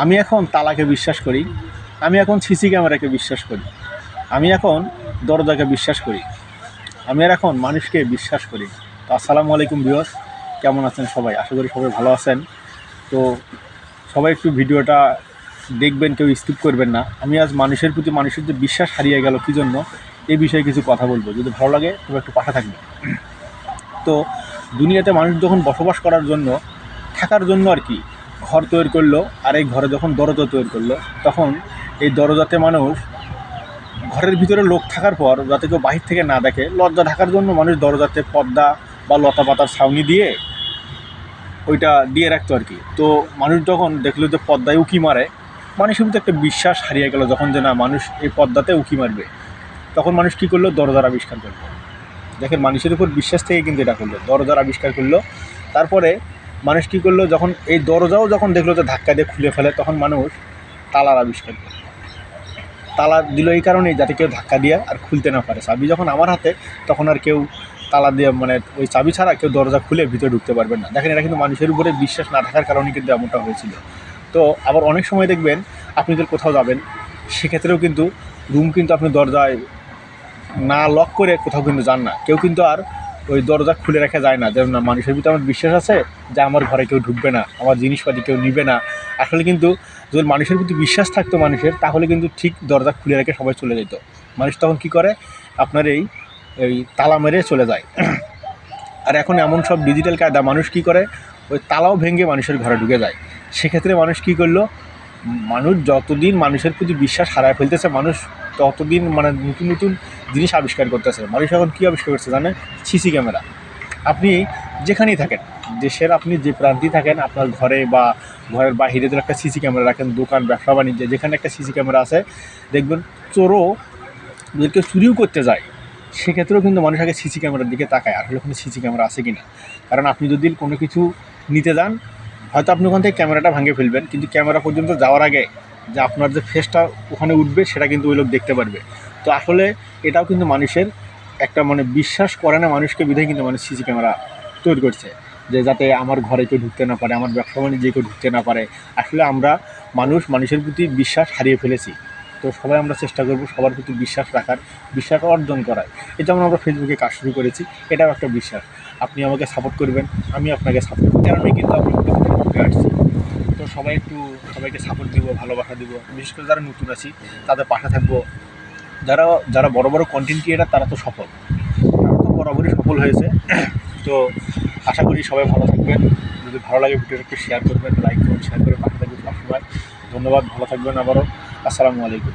আমি এখন তালাকে বিশ্বাস করি, আমি এখন সিসি ক্যামেরাকে বিশ্বাস করি, আমি এখন দরজাকে বিশ্বাস করি, আমি আর এখন মানুষকে বিশ্বাস করি। তো আসসালামু আলাইকুম ভিউয়ার্স, কেমন আছেন সবাই? আশা করি সবাই ভালো আছেন। তো সবাই একটু ভিডিওটা দেখবেন, কেউ স্কিপ করবেন না। আমি আজ মানুষের প্রতি মানুষের যে বিশ্বাস হারিয়ে গেল কী জন্য, এই বিষয়ে কিছু কথা বলবো। যদি ভালো লাগে তবে একটু পাশে থাকবে। তো দুনিয়াতে মানুষ যখন বসবাস করার জন্য, থাকার জন্য আর কি ঘর তৈরি করলো, আর এই ঘরে যখন দরজা তৈরি করলো, তখন এই দরজাতে মানুষ, ঘরের ভিতরে লোক থাকার পর যাতে কেউ বাহির থেকে না দেখে, লজ্জা ঢাকার জন্য মানুষ দরজাতে পর্দা বা লতা পাতার ছাউনি দিয়ে ওইটা দিয়ে রাখতো আর কি। তো মানুষ যখন দেখলো যে পর্দায় উকি মারে, মানুষের মধ্যে একটা বিশ্বাস হারিয়ে গেল যখন, যে না, মানুষ এই পর্দাতে উকি মারবে, তখন মানুষ কী করলো? দরজার আবিষ্কার করলো। দেখেন, মানুষের উপর বিশ্বাস থেকে কিন্তু এটা করলো, দরজার আবিষ্কার করলো। তারপরে মানুষ কী করলো? যখন এই দরজাও যখন দেখলো যে ধাক্কা দিয়ে খুলে ফেলে, তখন মানুষ তালার আবিষ্কার করলো। তালা দিল এই কারণেই যাতে কেউ ধাক্কা দিয়ে আর খুলতে না পারে। চাবি যখন আমার হাতে, তখন আর কেউ তালা দিয়ে, মানে ওই চাবি ছাড়া কেউ দরজা খুলে ভিতরে ঢুকতে পারবে না। দেখেন, এটা কিন্তু মানুষের উপরে বিশ্বাস না থাকার কারণে কিন্তু এমনটা হয়েছিল। তো আবার অনেক সময় দেখবেন আপনি যদি কোথাও যাবেন, সেক্ষেত্রেও কিন্তু রুম কিন্তু আপনি দরজায় না লক করে কোথাও কিন্তু যান না। কেউ কিন্তু আর ওই দরজা খুলে রাখা যায় না, যেমন না, মানুষের ভিতরে আমার বিশ্বাস আছে যে আমার ঘরে কেউ ঢুকবে না, আমার জিনিসপাতি কেউ নিবে না। আসলে কিন্তু যদি মানুষের প্রতি বিশ্বাস থাকতো মানুষের, তাহলে কিন্তু ঠিক দরজা খুলে রেখে সবাই চলে যেত। মানুষ তখন কী করে? আপনার এই তালা মেরে চলে যায়। আর এখন এমন সব ডিজিটাল কায়দা, মানুষ কী করে? ওই তালাও ভেঙে মানুষের ঘরে ঢুকে যায়। সেক্ষেত্রে মানুষ কী করলো? মানুষ যতদিন মানুষের প্রতি বিশ্বাস হারায় ফেলতেছে, মানুষ ততদিন মানে নতুন নতুন জিনিস আবিষ্কার করতেছে। মানুষ এখন কী আবিষ্কার করছে জানেন? CC camera. আপনি যেখানেই থাকেন, দেশের আপনি যে প্রান্তেই থাকেন, আপনার ঘরে বা ঘরের বাহিরে যদি একটা সিসি ক্যামেরা রাখেন, দোকান, ব্যবসা বাণিজ্যে যেখানে একটা সিসি ক্যামেরা আছে, দেখবেন চোরও যদি কেউ চুরিও করতে যায়, সেক্ষেত্রেও কিন্তু মানুষ আগে সিসি ক্যামেরার দিকে তাকায় আসলে ওখানে সিসি ক্যামেরা আছে কি না। কারণ আপনি যদি কোনো কিছু নিতে যান, হয়তো আপনি ওখান থেকে ক্যামেরাটা ভাঙে ফেলবেন, কিন্তু ক্যামেরা পর্যন্ত যাওয়ার আগে যে আপনার যে ফেসটা ওখানে উঠবে, সেটা কিন্তু ওই লোক দেখতে পারবে। তো আসলে এটাও কিন্তু মানুষের একটা, মানে বিশ্বাস করে না মানুষকে, বিধায় কিন্তু মানুষ সিসি ক্যামেরা তৈরি করছে, যে যাতে আমার ঘরে কেউ ঢুকতে না পারে, আমার ব্যবসা বাণিজ্যে কেউ ঢুকতে না পারে। আসলে আমরা মানুষের প্রতি বিশ্বাস হারিয়ে ফেলেছি। তো সবাই আমরা চেষ্টা করব সবার প্রতি বিশ্বাস রাখার, বিশ্বাস অর্জন করার। এই যেমন আমরা ফেসবুকে কাজ শুরু করেছি, এটাও একটা বিশ্বাস। আপনি আমাকে সাপোর্ট করবেন, আমি আপনাকে সাপোর্ট করার কারণেই কিন্তু আমরা ঢুকে আসছি। তো সবাইকে সাপোর্ট দিব, ভালোবাসা দিব। বিশেষ করে যারা নতুন আছি তাদের পাশে থাকবো। যারা যারা বড় বড় কন্টেন্ট ক্রিয়েটার, তারা তো বরাবরই সফল হয়েছে। তো আশা করি সবাই ভালো থাকবেন। যদি ভালো লাগে ভিডিওটা একটু শেয়ার করবেন, লাইক করুন, শেয়ার করে পাশে থাকবেন সবসময়। ধন্যবাদ, ভালো থাকবেন। আবারও আসসালামু আলাইকুম।